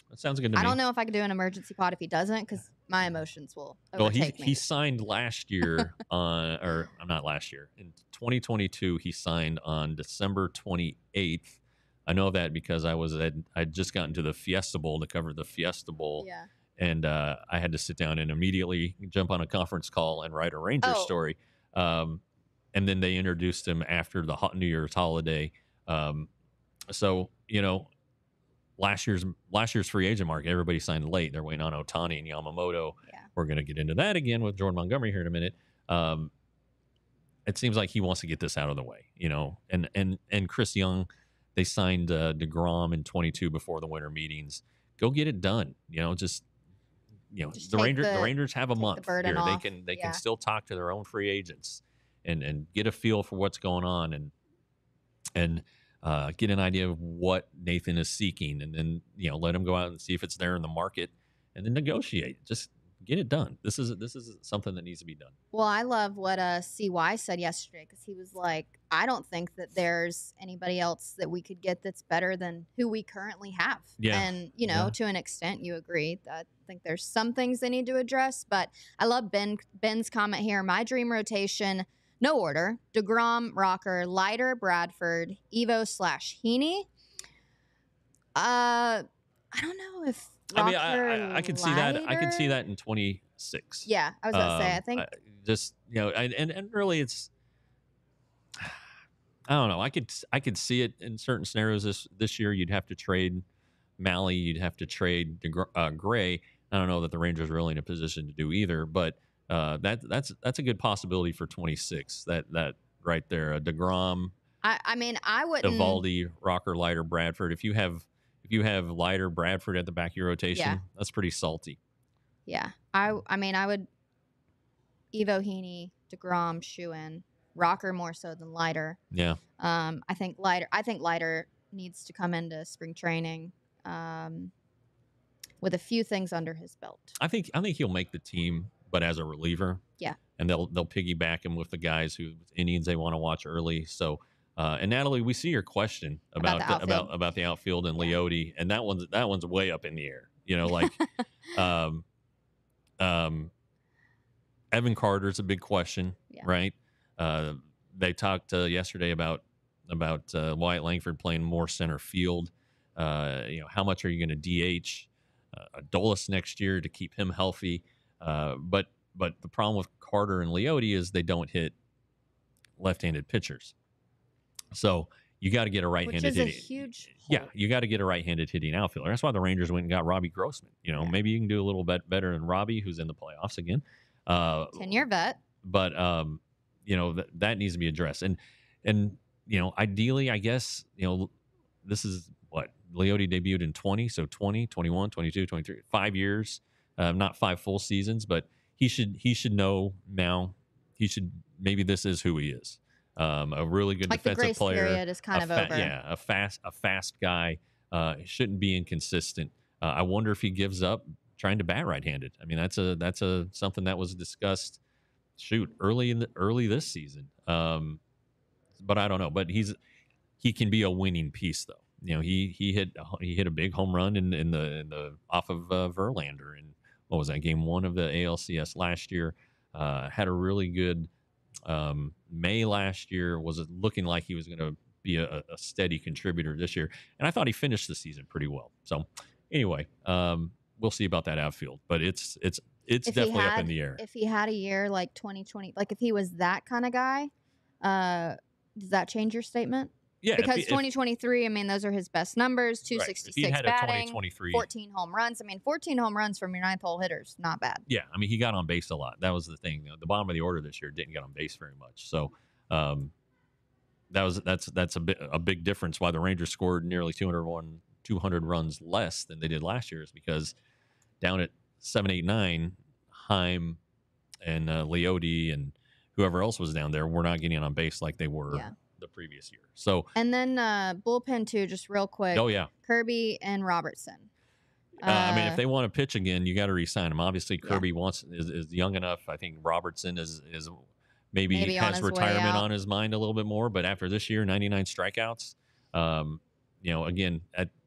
That sounds good to me. I don't know if I could do an emergency pod if he doesn't, because my emotions will overtake me. He signed last year not last year. In 2022, he signed on December 28th. I know that because I'd just gotten to the Fiesta Bowl to cover the Fiesta Bowl. Yeah. And I had to sit down and immediately jump on a conference call and write a Rangers story. And then they introduced him after the New Year's holiday. So, last year's free agent market, everybody signed late. They're waiting on Ohtani and Yamamoto. Yeah. We're going to get into that again with Jordan Montgomery here in a minute. It seems like he wants to get this out of the way, and Chris Young, they signed DeGrom in 22 before the winter meetings. Go get it done. Just the Rangers have a month here. They can still talk to their own free agents and get a feel for what's going on and get an idea of what Nathan is seeking, and then let him go out and see if it's there in the market, and then negotiate. Just get it done. This is something that needs to be done. Well, I love what CY said yesterday, because he was like, I don't think that there's anybody else that we could get that's better than who we currently have. Yeah. And to an extent, you agree. I think there's some things they need to address, but I love Ben's comment here. My dream rotation. No order: DeGrom, Rocker, Leiter, Bradford, Evo/Heaney. I don't know if Rocker, I could see that. I could see that in 26. Yeah, I was about to say. I think and really, it's. I don't know. I could see it in certain scenarios. This year, you'd have to trade Malley. You'd have to trade Gray. I don't know that the Rangers are really in a position to do either, but. That's a good possibility for 26. That right there, DeGrom. I wouldn't. Evaldi, Rocker, Leiter, Bradford. If you have Leiter, Bradford at the back of your rotation, that's pretty salty. Yeah, I would. Evo, Heaney, DeGrom, Schuin, Rocker more so than Leiter. Yeah. I think Leiter needs to come into spring training. With a few things under his belt. I think he'll make the team, but as a reliever. Yeah. And they'll piggyback him with the guys whose innings they want to watch early. So, and Natalie, we see your question about the outfield and Leote, and that one's way up in the air. Evan Carter's a big question, right? They talked yesterday about Wyatt Langford playing more center field. How much are you going to DH Adolis next year to keep him healthy? But the problem with Carter and Leote is they don't hit left-handed pitchers. So you got to get a right-handed hitting. Which is a huge hole. Yeah, you got to get a right-handed hitting outfielder. That's why the Rangers went and got Robbie Grossman. Maybe you can do a little bit better than Robbie, who's in the playoffs again. 10-year vet. But that needs to be addressed. And ideally, I guess, this is what Leote debuted in 20, so 20, 21, 22, 23, 5 years. Not 5 full seasons, but he should know now. Maybe this is who he is. A really good defensive the grace player. Period is kind of over. Yeah, a fast guy. Shouldn't be inconsistent. I wonder if he gives up trying to bat right-handed. I mean, that's something that was discussed. Early this season. But I don't know. But he can be a winning piece though. He hit a big home run in the off of Verlander in what was that, game 1 of the ALCS last year. Had a really good May last year. Was looking like he was going to be a steady contributor this year, and I thought he finished the season pretty well. So anyway, we'll see about that outfield, but it's definitely up in the air. If he had a year like 2020, like if he was that kind of guy, does that change your statement? Yeah, because 2023, I mean, those are his best numbers. 266 right. batting, 14 home runs. I mean, 14 home runs from your 9th hole hitters, not bad. Yeah, I mean, he got on base a lot. That was the thing. The bottom of the order this year didn't get on base very much. So that's a big difference. Why the Rangers scored nearly 200 runs less than they did last year is because down at 7, 8, 9, Heim and Leote and whoever else was down there were not getting on base like they were. Yeah. The previous year. So and then bullpen too, just real quick. Oh yeah, Kirby and Robertson. I mean, if they want to pitch again, you got to re-sign him. Obviously, Kirby is young enough. I think Robertson is maybe on has his way retirement out. on his mind a little bit more. But after this year, 99 strikeouts, again,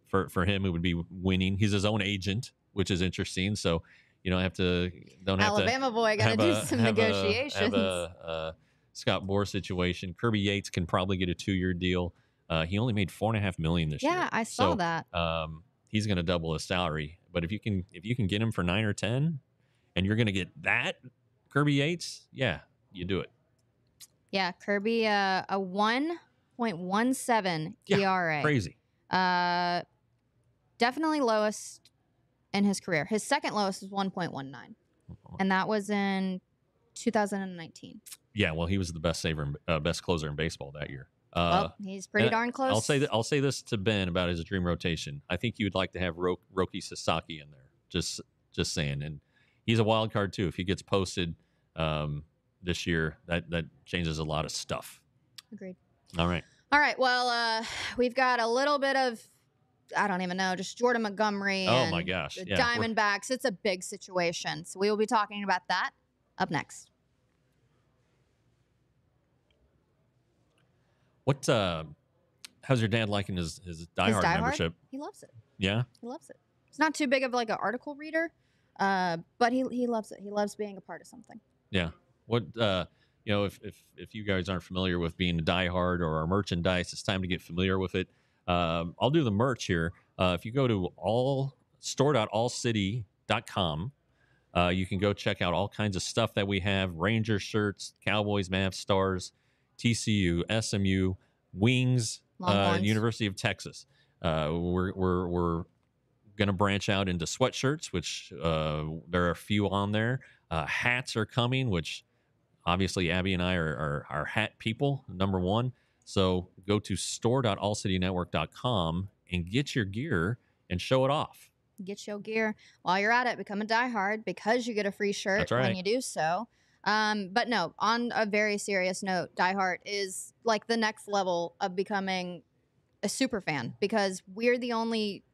for him, it would be winning. He's his own agent, which is interesting. So you don't have to Alabama boy got to do some negotiations. have a Scott Bohr situation. Kirby Yates can probably get a 2-year deal. He only made $4.5 million this year. Yeah, I saw that. He's going to double his salary. But if you can get him for 9 or 10, and you're going to get that Kirby Yates, yeah, you do it. Yeah, Kirby, a 1.17 ERA. Crazy. Definitely lowest in his career. His second lowest was 1.19, and that was in 2019. Yeah, well, he was the best closer in baseball that year. Well, he's pretty darn close. I'll say this to Ben about his dream rotation. I think you would like to have Roki Sasaki in there. Just saying, and he's a wild card too. If he gets posted this year, that changes a lot of stuff. Agreed. All right. Well, we've got a little bit of, I don't even know, just Jordan Montgomery. Oh and my gosh! the Diamondbacks. It's a big situation, so we will be talking about that up next. How's your dad liking his diehard membership? He loves it. Yeah, he loves it. He's not too big of like an article reader, but he loves it. He loves being a part of something. Yeah. What if you guys aren't familiar with being a diehard or our merchandise, it's time to get familiar with it. I'll do the merch here. If you go to store.allcity.com, you can go check out all kinds of stuff that we have: Ranger shirts, Cowboys, Mavs, Stars, TCU, SMU, Wings, University of Texas. We're going to branch out into sweatshirts, which there are a few on there. Hats are coming, which obviously Abby and I are hat people, number one. So go to store.allcitynetwork.com and get your gear and show it off. Get your gear. While you're at it, become a diehard because you get a free shirt when you do so. But no, on a very serious note, diehard is like the next level of becoming a super fan, because we're the only,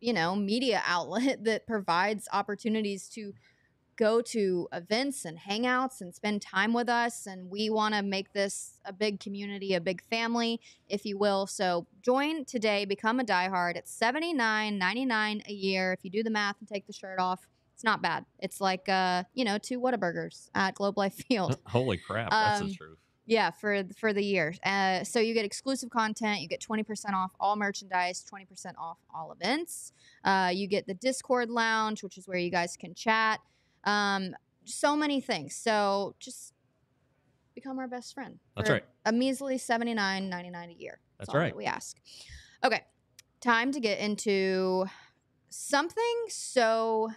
media outlet that provides opportunities to go to events and hangouts and spend time with us. And we want to make this a big community, a big family, if you will. So join today, become a diehard. It's $79.99 a year. If you do the math and take the shirt off, it's not bad. It's like, 2 Whataburgers at Globe Life Field. Holy crap. That's the truth. Yeah, for the year. So you get exclusive content. You get 20% off all merchandise, 20% off all events. You get the Discord lounge, which is where you guys can chat. So many things. So just become our best friend. That's right. A measly $79.99 a year. That's right. That we ask. Okay, time to get into something so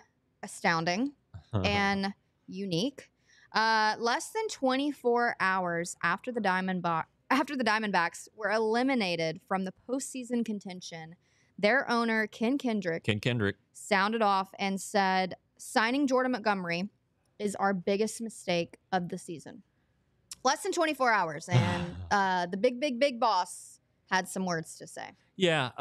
astounding and unique. Less than 24 hours after the Diamondbacks were eliminated from the postseason contention, their owner Ken Kendrick sounded off and said, signing Jordan Montgomery is our biggest mistake of the season. Less than 24 hours, and the big boss had some words to say. Yeah,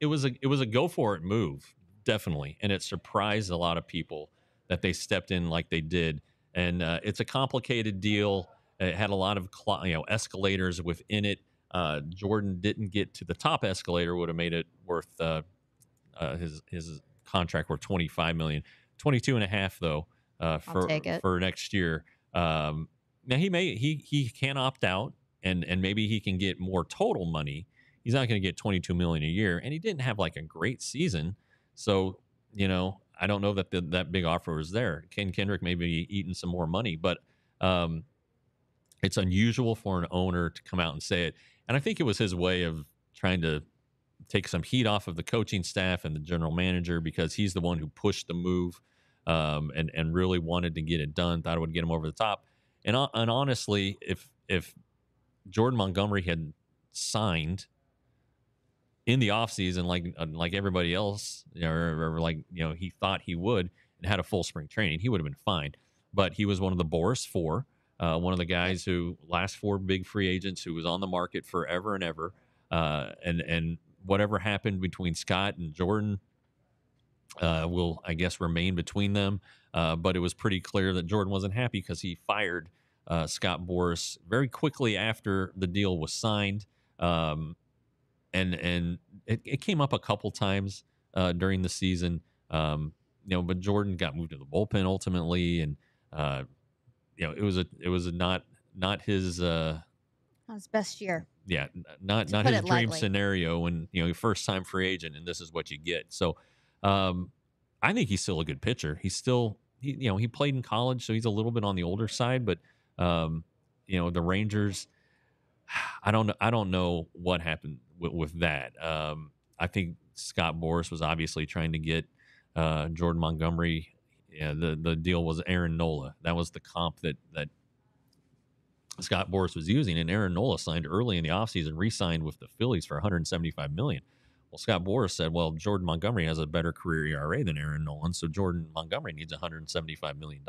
it was a go for it move, definitely, and it surprised a lot of people that they stepped in like they did. And it's a complicated deal. It had a lot of escalators within it. Jordan didn't get to the top escalator; would have made it worth his contract worth $25 million, 22.5 though for next year. Now he can opt out, and maybe he can get more total money. He's not going to get $22 million a year, and he didn't have like a great season, so I don't know that that big offer was there. Ken Kendrick may be eating some more money, but it's unusual for an owner to come out and say it. And I think it was his way of trying to take some heat off of the coaching staff and the general manager, because he's the one who pushed the move and really wanted to get it done, thought it would get him over the top. And honestly, if Jordan Montgomery had signed in the offseason like everybody else, or he thought he would, and had a full spring training, he would have been fine. But he was one of the Boris Four, one of the guys who last 4 big free agents who was on the market forever and ever. And whatever happened between Scott and Jordan will, I guess, remain between them. But it was pretty clear that Jordan wasn't happy because he fired Scott Boras very quickly after the deal was signed. And it came up a couple times during the season. But Jordan got moved to the bullpen ultimately, and it was not his Not his best year. Yeah, not To put his it dream lightly. scenario when first time free agent and this is what you get. So I think he's still a good pitcher. He played in college, so he's a little bit on the older side, but the Rangers, I don't know what happened with that. I think Scott Boras was obviously trying to get Jordan Montgomery. Yeah, the deal was Aaron Nola. That was the comp that Scott Boras was using, and Aaron Nola signed early in the offseason, re-signed with the Phillies for $175 million. Well, Scott Boras said, well, Jordan Montgomery has a better career ERA than Aaron Nolan, so Jordan Montgomery needs $175 million.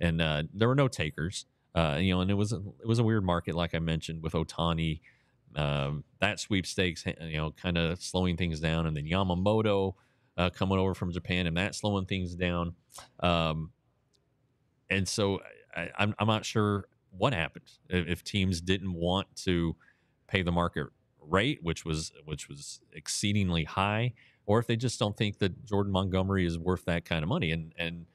And there were no takers, and it was a weird market, like I mentioned, with Ohtani, that sweepstakes, kind of slowing things down, and then Yamamoto coming over from Japan, and that slowing things down. And so I'm not sure what happened if teams didn't want to pay the market rate, which was exceedingly high, or if they just don't think that Jordan Montgomery is worth that kind of money. And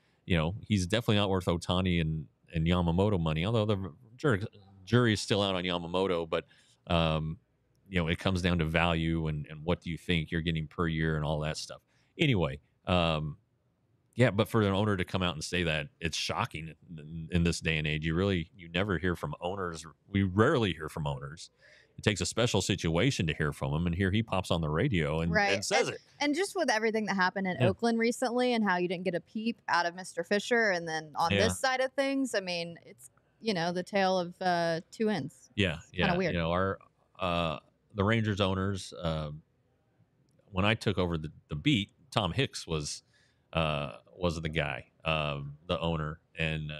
he's definitely not worth Ohtani and Yamamoto money, although the jury is still out on Yamamoto. But it comes down to value and what do you think you're getting per year and all that stuff. Anyway, yeah, but for an owner to come out and say that, it's shocking in this day and age. You never hear from owners. We rarely hear from owners. It takes a special situation to hear from them, and here he pops on the radio and says it. And just with everything that happened in Oakland recently and how you didn't get a peep out of Mr. Fisher, and then on this side of things, I mean, it's, the tale of two ends. Yeah, kind of weird. Our the Rangers owners, when I took over the beat, Tom Hicks was the guy, the owner, and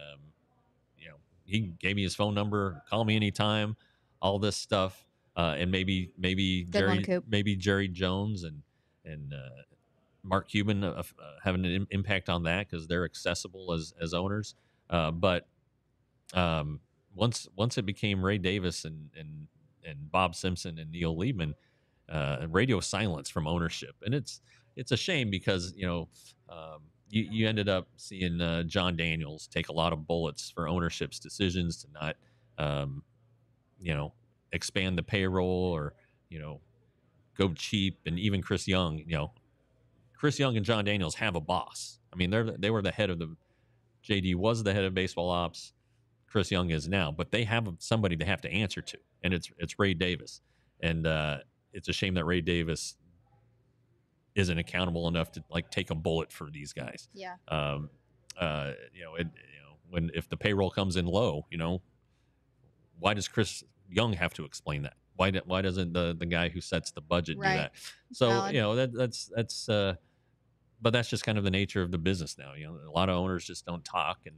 he gave me his phone number, call me anytime, all this stuff, and maybe Jerry Jones and Mark Cuban having an impact on that because they're accessible as owners, but once it became Ray Davis and Bob Simpson and Neil Liebman, radio silence from ownership, and it's a shame because you ended up seeing John Daniels take a lot of bullets for ownership's decisions to not expand the payroll or go cheap, and even Chris Young and John Daniels have a boss. I mean they were the head of the JD was the head of baseball ops. Chris Young is now, but they have somebody they have to answer to, and it's Ray Davis, and it's a shame that Ray Davis isn't accountable enough to take a bullet for these guys. Yeah. If the payroll comes in low, why does Chris Young have to explain that? Why doesn't the guy who sets the budget do that? So Valid. that's but that's just kind of the nature of the business now. A lot of owners just don't talk, and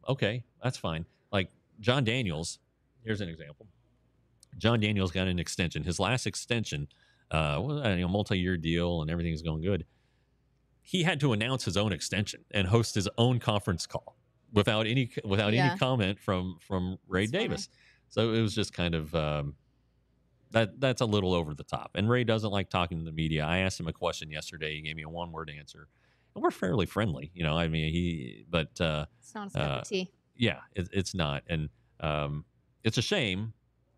okay, that's fine. Like John Daniels, here's an example. John Daniels got an extension. His last extension, multi-year deal, and everything's going good. He had to announce his own extension and host his own conference call without any comment from Ray Davis. So it was just kind of that's a little over the top. And Ray doesn't like talking to the media. I asked him a question yesterday. He gave me a one-word answer, and we're fairly friendly. It's not his cup of tea. Yeah, it's not, and it's a shame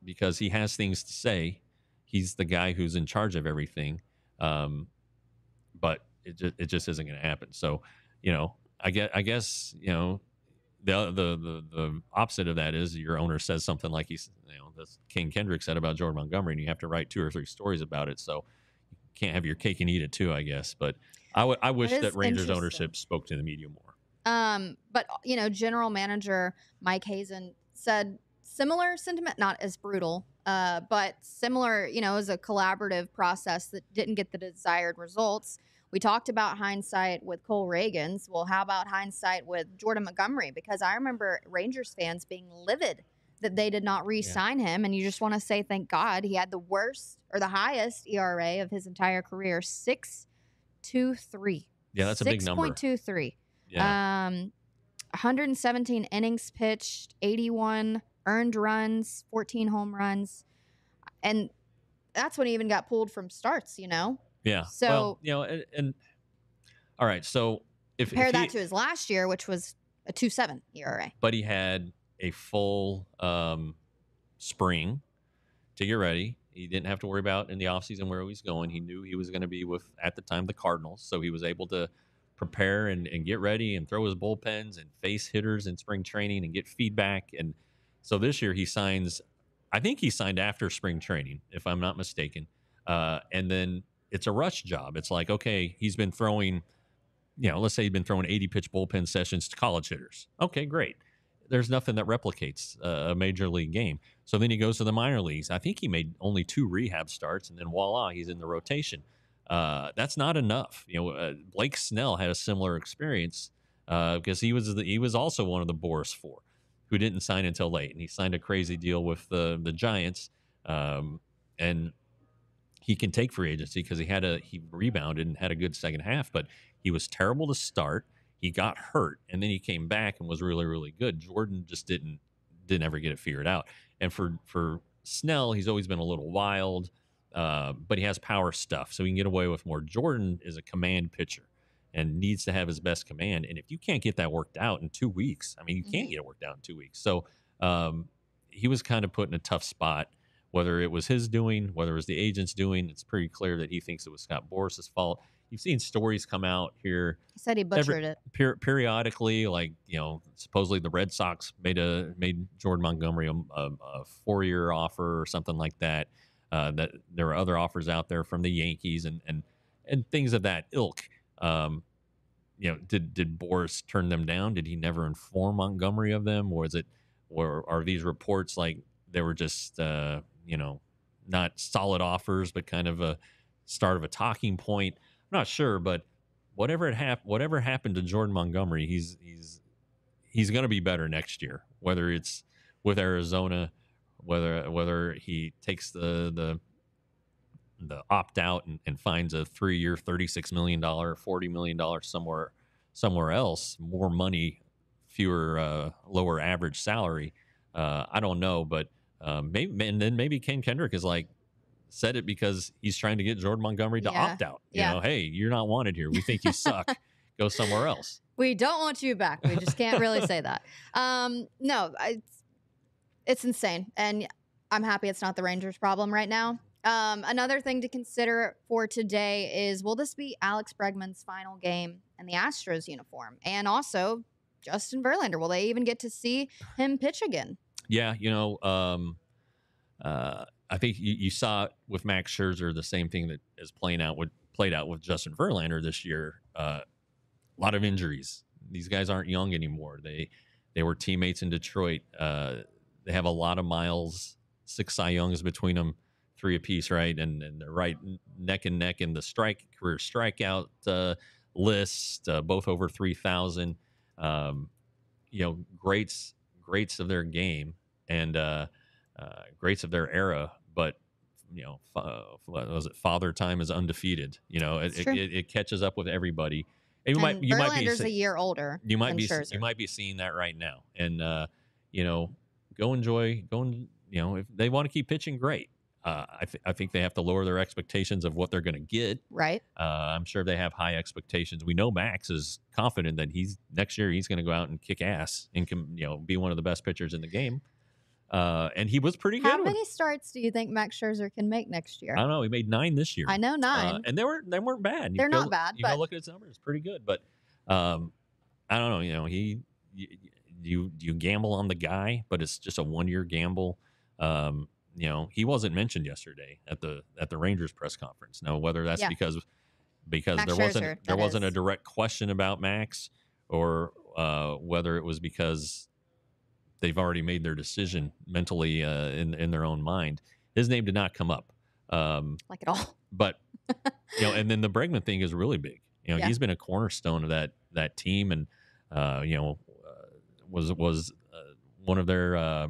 because he has things to say. He's the guy who's in charge of everything, but it just isn't going to happen. So, I guess the opposite of that is your owner says something like this King Kendrick said about Jordan Montgomery, and you have to write 2 or 3 stories about it. So you can't have your cake and eat it too, I guess. But I wish that Rangers ownership spoke to the media more. But general manager Mike Hazen said similar sentiment, not as brutal, but similar. It was a collaborative process that didn't get the desired results. We talked about hindsight with Cole Ragans. Well, how about hindsight with Jordan Montgomery? Because I remember Rangers fans being livid that they did not re-sign him, and you just want to say thank God. He had the worst or the highest ERA of his entire career, 6.23. Yeah, that's a big number. 6.23. Yeah. 117 innings pitched, 81 earned runs, 14 home runs. And that's when he even got pulled from starts, Yeah. So, well, and all right. So compare that to his last year, which was a 2.7 ERA. But he had a full spring to get ready. He didn't have to worry about in the offseason where he was going. He knew he was going to be with, at the time, the Cardinals. So he was able to prepare and get ready and throw his bullpens and face hitters in spring training and get feedback. And so this year I think he signed after spring training, if I'm not mistaken. And then it's a rush job. It's like, okay, he's been throwing, let's say he'd been throwing 80 pitch bullpen sessions to college hitters. Okay, great. There's nothing that replicates a major league game. So then he goes to the minor leagues. I think he made only 2 rehab starts, and then voila, he's in the rotation. That's not enough. Blake Snell had a similar experience because he was also one of the Boris 4 who didn't sign until late, and he signed a crazy deal with the Giants, and he can take free agency because he rebounded and had a good second half, but he was terrible to start. He got hurt, and then he came back and was really, really good. Jordan just didn't ever get it figured out. And for Snell, he's always been a little wild, but he has power stuff, so he can get away with more. Jordan is a command pitcher and needs to have his best command. And if you can't get that worked out in 2 weeks, you can't get it worked out in 2 weeks. So he was kind of put in a tough spot. Whether it was his doing, whether it was the agent's doing, it's pretty clear that he thinks it was Scott Boris's fault. You've seen stories come out here. He said he butchered it. Periodically, like, supposedly the Red Sox made Jordan Montgomery a 4-year offer or something like that. That there were other offers out there from the Yankees and things of that ilk. Did Boris turn them down? Did he never inform Montgomery of them? Or are these reports like they were just not solid offers, but kind of a start of a talking point? I'm not sure, but whatever happened to Jordan Montgomery, he's going to be better next year. Whether it's with Arizona, whether he takes the opt out and finds a 3-year, $36 million, $40 million somewhere else, more money, fewer lower average salary. I don't know, but maybe Ken Kendrick is like, said it because he's trying to get Jordan Montgomery to opt out. Hey, you're not wanted here. We think you suck. Go somewhere else. We don't want you back. We just can't really say that. No, it's insane. And I'm happy it's not the Rangers' problem right now. Another thing to consider for today is, will this be Alex Bregman's final game in the Astros uniform? And also Justin Verlander, will they even get to see him pitch again? Yeah, I think you saw it with Max Scherzer, the same thing that is played out with Justin Verlander this year. A lot of injuries. These guys aren't young anymore. They were teammates in Detroit. They have a lot of miles, 6 Cy Youngs between them, 3 apiece, right? And they're right neck and neck in the career strikeout list, both over 3,000. Greats of their game and greats of their era, but what was it? Father Time is undefeated. It catches up with everybody. And Verlander's a year older. You might be seeing that right now, and go enjoy. If they want to keep pitching, great. I think they have to lower their expectations of what they're going to get. Right. I'm sure they have high expectations. We know Max is confident that next year he's going to go out and kick ass and be one of the best pitchers in the game. And he was pretty good. How many starts do you think Max Scherzer can make next year? I don't know. He made 9 this year. I know 9, and they weren't bad. They're not bad. You go look at his numbers, pretty good. But I don't know. You gamble on the guy, but it's just a 1-year gamble. He wasn't mentioned yesterday at the Rangers press conference. Now, whether that's because there wasn't a direct question about Max, or whether it was because they've already made their decision mentally in their own mind. His name did not come up, like at all. But and then the Bregman thing is really big. He's been a cornerstone of that team, and was one of their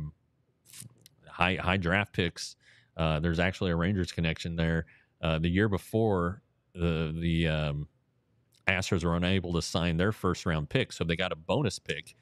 high draft picks. There's actually a Rangers connection there. The year before, the Astros were unable to sign their first round pick, so they got a bonus pick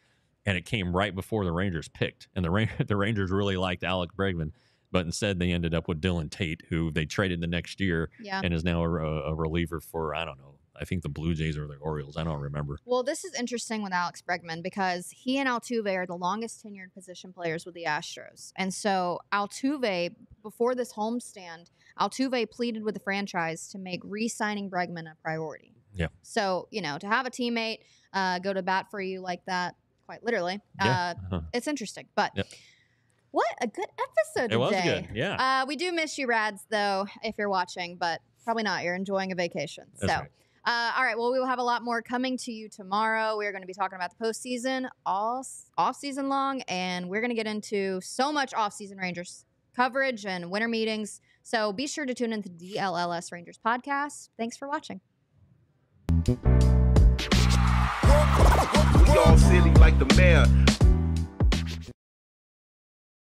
and it came right before the Rangers picked. And the Rangers really liked Alex Bregman, but instead they ended up with Dylan Tate, who they traded the next year and is now a reliever for, I don't know, I think the Blue Jays or the Orioles. I don't remember. Well, this is interesting with Alex Bregman because he and Altuve are the longest tenured position players with the Astros. And so Altuve, before this homestand, Altuve pleaded with the franchise to make re-signing Bregman a priority. Yeah. So, to have a teammate go to bat for you like that, quite literally, it's interesting. But what a good episode today. It was good, yeah. We do miss you, Rads, though, if you're watching, but probably not. You're enjoying a vacation. That's right. All right, well, we will have a lot more coming to you tomorrow. We're going to be talking about the postseason all off-season long, and we're going to get into so much off-season Rangers coverage and winter meetings. So be sure to tune into the DLLS Rangers Podcast. Thanks for watching. We all silly like the mayor.